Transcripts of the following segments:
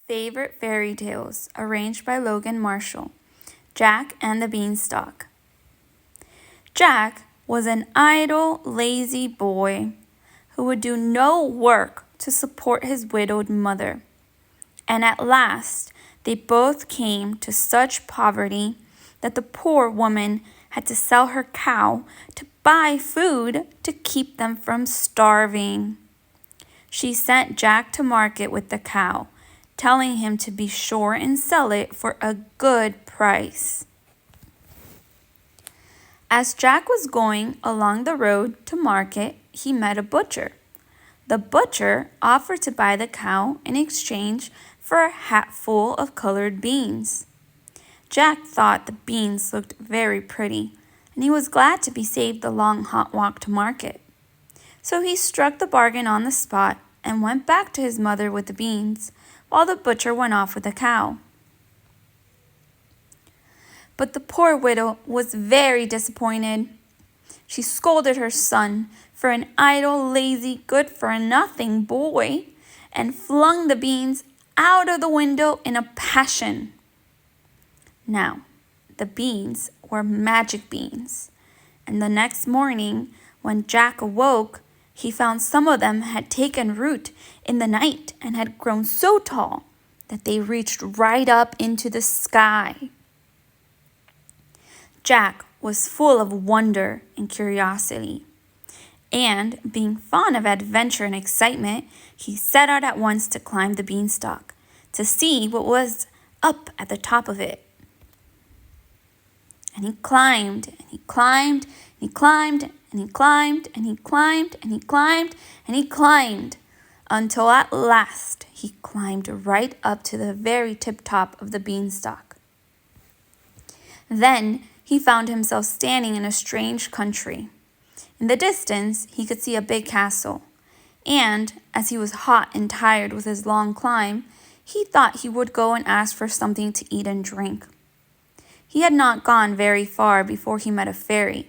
Favorite fairy tales, arranged by Logan Marshall. Jack and the Beanstalk. Jack was an idle, lazy boy who would do no work to support his widowed mother. And at last, they both came to such poverty that the poor woman had to sell her cow to buy food to keep them from starving. She sent Jack to market with the cow, telling him to be sure and sell it for a good price. As Jack was going along the road to market, he met a butcher. The butcher offered to buy the cow in exchange for a hatful of colored beans. Jack thought the beans looked very pretty, and he was glad to be saved the long hot walk to market. So he struck the bargain on the spot and went back to his mother with the beans, while the butcher went off with the cow. But the poor widow was very disappointed. She scolded her son for an idle, lazy, good-for-nothing boy and flung the beans out of the window in a passion. Now, the beans were magic beans, and the next morning, when Jack awoke, he found some of them had taken root in the night and had grown so tall that they reached right up into the sky. Jack was full of wonder and curiosity, and being fond of adventure and excitement, he set out at once to climb the beanstalk to see what was up at the top of it. And he climbed, and he climbed, and he climbed, and he climbed, and he climbed, and he climbed, and he climbed, until at last he climbed right up to the very tip-top of the beanstalk. Then he found himself standing in a strange country. In the distance, he could see a big castle, and as he was hot and tired with his long climb, he thought he would go and ask for something to eat and drink. He had not gone very far before he met a fairy,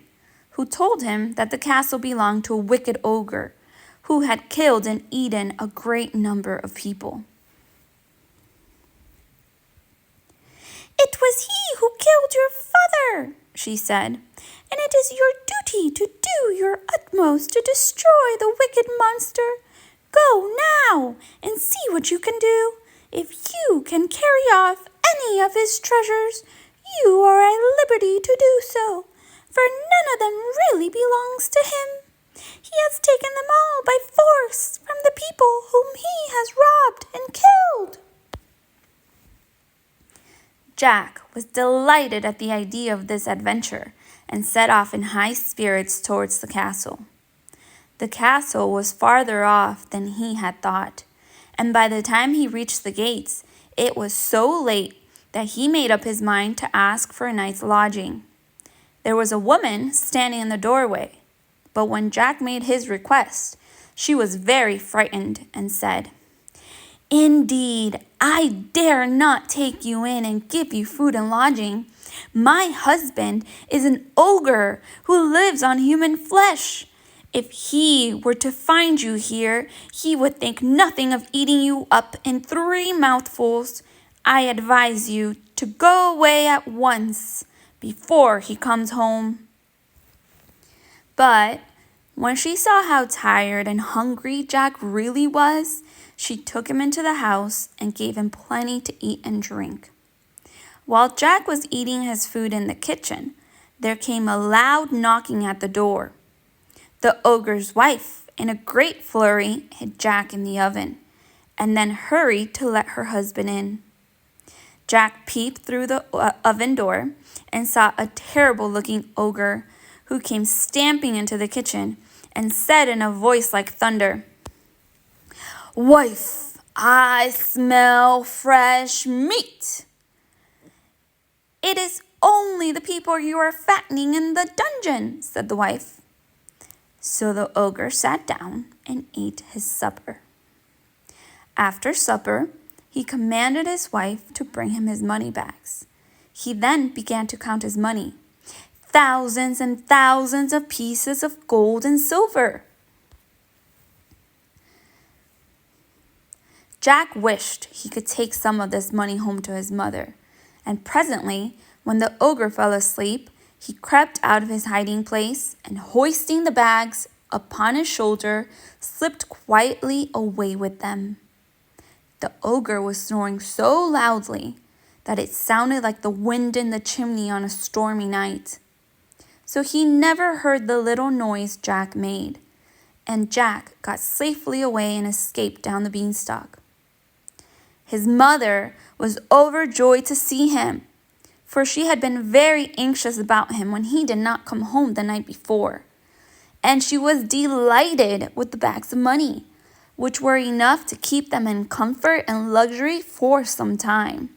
who told him that the castle belonged to a wicked ogre who had killed and eaten a great number of people. "It was he who killed your father," she said, "and it is your duty to do your utmost to destroy the wicked monster. Go now and see what you can do. If you can carry off any of his treasures, you are at liberty to do so, for none of them really belongs to him. He has taken them all by force from the people whom he has robbed and killed." Jack was delighted at the idea of this adventure and set off in high spirits towards the castle. The castle was farther off than he had thought, and by the time he reached the gates, it was so late that he made up his mind to ask for a night's lodging. There was a woman standing in the doorway, but when Jack made his request, she was very frightened and said, "Indeed, I dare not take you in and give you food and lodging. My husband is an ogre who lives on human flesh. If he were to find you here, he would think nothing of eating you up in 3 mouthfuls. I advise you to go away at once before he comes home." But when she saw how tired and hungry Jack really was, she took him into the house and gave him plenty to eat and drink. While Jack was eating his food in the kitchen, there came a loud knocking at the door. The ogre's wife, in a great flurry, hid Jack in the oven, and then hurried to let her husband in. Jack peeped through the oven door and saw a terrible-looking ogre who came stamping into the kitchen and said in a voice like thunder, "Wife, I smell fresh meat." "It is only the people you are fattening in the dungeon," said the wife. So the ogre sat down and ate his supper. After supper, he commanded his wife to bring him his money bags. He then began to count his money, thousands and thousands of pieces of gold and silver. Jack wished he could take some of this money home to his mother, and presently, when the ogre fell asleep, he crept out of his hiding place and, hoisting the bags upon his shoulder, slipped quietly away with them. The ogre was snoring so loudly that it sounded like the wind in the chimney on a stormy night. So he never heard the little noise Jack made, and Jack got safely away and escaped down the beanstalk. His mother was overjoyed to see him, for she had been very anxious about him when he did not come home the night before, and she was delighted with the bags of money, which were enough to keep them in comfort and luxury for some time.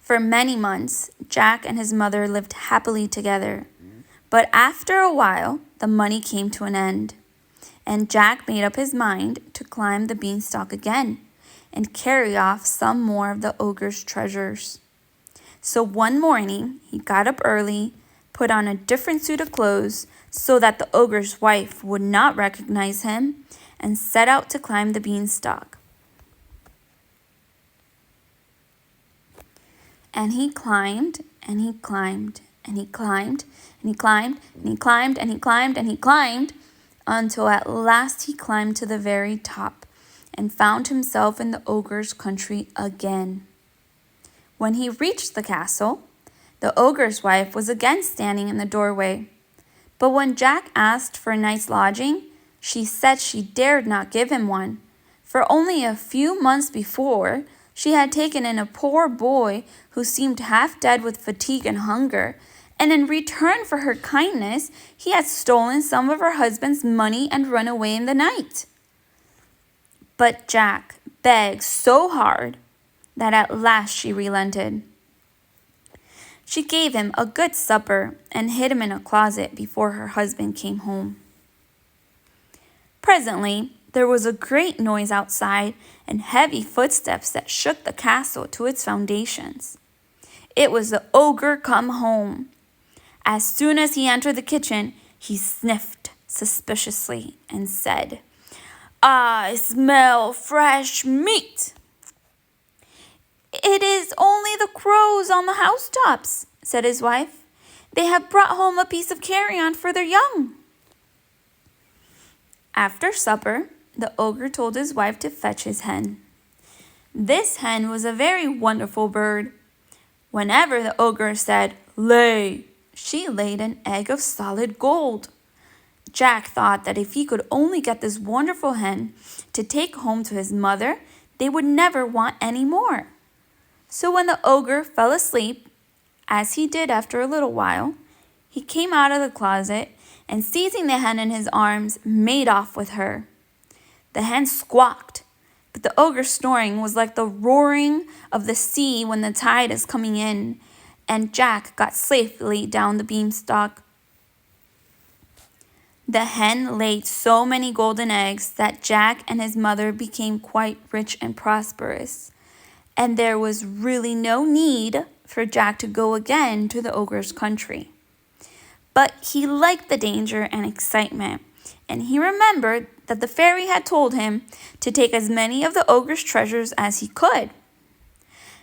For many months, Jack and his mother lived happily together. But after a while, the money came to an end, and Jack made up his mind to climb the beanstalk again and carry off some more of the ogre's treasures. So one morning, he got up early, put on a different suit of clothes so that the ogre's wife would not recognize him, and set out to climb the beanstalk. And he climbed, and he climbed, and he climbed, and he climbed, and he climbed, and he climbed, and he climbed, until at last he climbed to the very top and found himself in the ogre's country again. When he reached the castle, the ogre's wife was again standing in the doorway. But when Jack asked for a night's lodging, she said she dared not give him one, for only a few months before, she had taken in a poor boy who seemed half dead with fatigue and hunger, and in return for her kindness, he had stolen some of her husband's money and run away in the night. But Jack begged so hard that at last she relented. She gave him a good supper and hid him in a closet before her husband came home. Presently, there was a great noise outside and heavy footsteps that shook the castle to its foundations. It was the ogre come home. As soon as he entered the kitchen, he sniffed suspiciously and said, "I smell fresh meat." "It is only the crows on the housetops," said his wife. "They have brought home a piece of carrion for their young." After supper, the ogre told his wife to fetch his hen. This hen was a very wonderful bird. Whenever the ogre said, "Lay," she laid an egg of solid gold. Jack thought that if he could only get this wonderful hen to take home to his mother, they would never want any more. So when the ogre fell asleep, as he did after a little while, he came out of the closet and, seizing the hen in his arms, made off with her. The hen squawked, but the ogre's snoring was like the roaring of the sea when the tide is coming in, and Jack got safely down the beanstalk. The hen laid so many golden eggs that Jack and his mother became quite rich and prosperous, and there was really no need for Jack to go again to the ogre's country. But he liked the danger and excitement, and he remembered that the fairy had told him to take as many of the ogre's treasures as he could.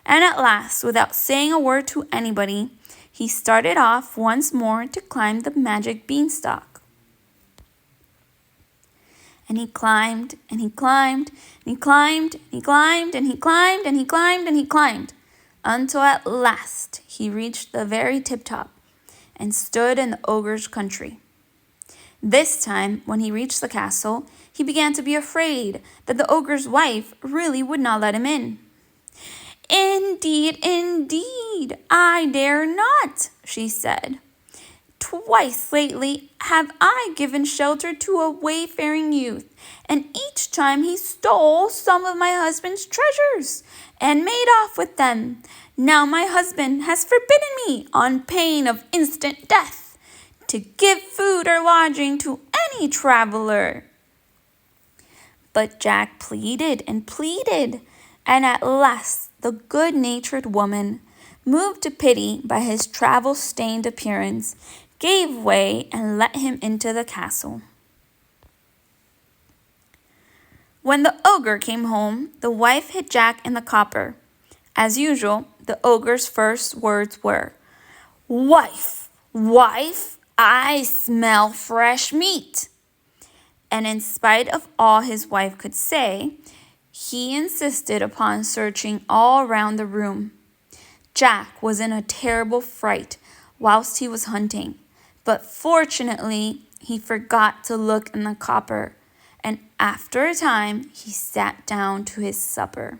And at last, without saying a word to anybody, he started off once more to climb the magic beanstalk. And he climbed, and he climbed, and he climbed, and he climbed, and he climbed, and he climbed, and he climbed, until at last he reached the very tip-top and stood in the ogre's country. This time, when he reached the castle, he began to be afraid that the ogre's wife really would not let him in. "Indeed, indeed, I dare not," she said. "Twice lately have I given shelter to a wayfaring youth, and each time he stole some of my husband's treasures and made off with them. Now my husband has forbidden me, on pain of instant death, to give food or lodging to any traveler." But Jack pleaded and pleaded, and at last the good-natured woman, moved to pity by his travel-stained appearance, gave way and let him into the castle. When the ogre came home, the wife hid Jack in the copper. As usual, the ogre's first words were, "Wife, wife, I smell fresh meat." And in spite of all his wife could say, he insisted upon searching all round the room. Jack was in a terrible fright whilst he was hunting, but fortunately he forgot to look in the copper, and after a time he sat down to his supper.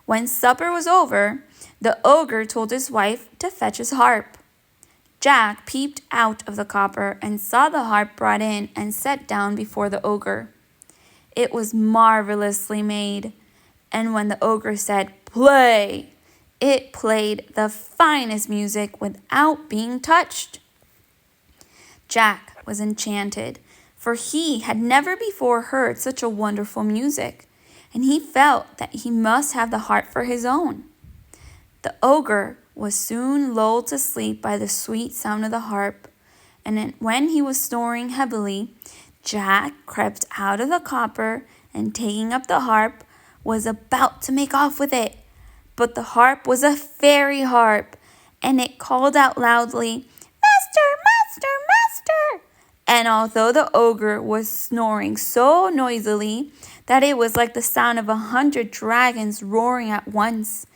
When supper was over, the ogre told his wife to fetch his harp. Jack peeped out of the copper and saw the harp brought in and set down before the ogre. It was marvelously made, and when the ogre said, "Play," it played the finest music without being touched. Jack was enchanted, for he had never before heard such a wonderful music, and he felt that he must have the harp for his own. The ogre was soon lulled to sleep by the sweet sound of the harp, and when he was snoring heavily, Jack crept out of the copper and, taking up the harp, was about to make off with it. But the harp was a fairy harp, and it called out loudly, "Master, master, master!" And although the ogre was snoring so noisily that it was like the sound of 100 dragons roaring at once,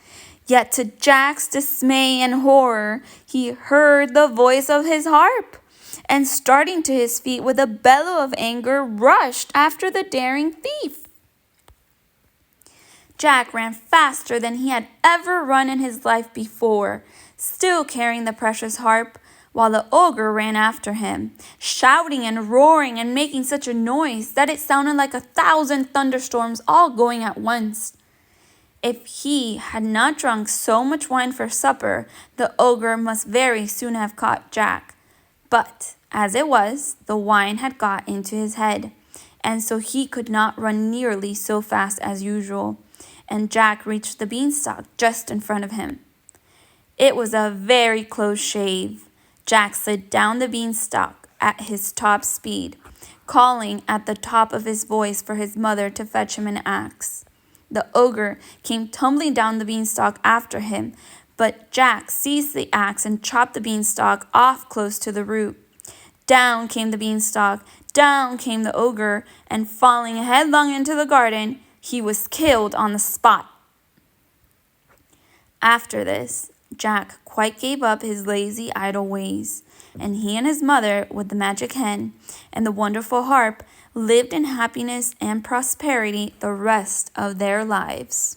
yet to Jack's dismay and horror, he heard the voice of his harp, and starting to his feet with a bellow of anger, rushed after the daring thief. Jack ran faster than he had ever run in his life before, still carrying the precious harp, while the ogre ran after him, shouting and roaring and making such a noise that it sounded like 1,000 thunderstorms all going at once. If he had not drunk so much wine for supper, the ogre must very soon have caught Jack. But, as it was, the wine had got into his head, and so he could not run nearly so fast as usual, and Jack reached the beanstalk just in front of him. It was a very close shave. Jack slid down the beanstalk at his top speed, calling at the top of his voice for his mother to fetch him an axe. The ogre came tumbling down the beanstalk after him, but Jack seized the axe and chopped the beanstalk off close to the root. Down came the beanstalk, down came the ogre, and falling headlong into the garden, he was killed on the spot. After this, Jack quite gave up his lazy, idle ways, and he and his mother, with the magic hen and the wonderful harp, lived in happiness and prosperity the rest of their lives.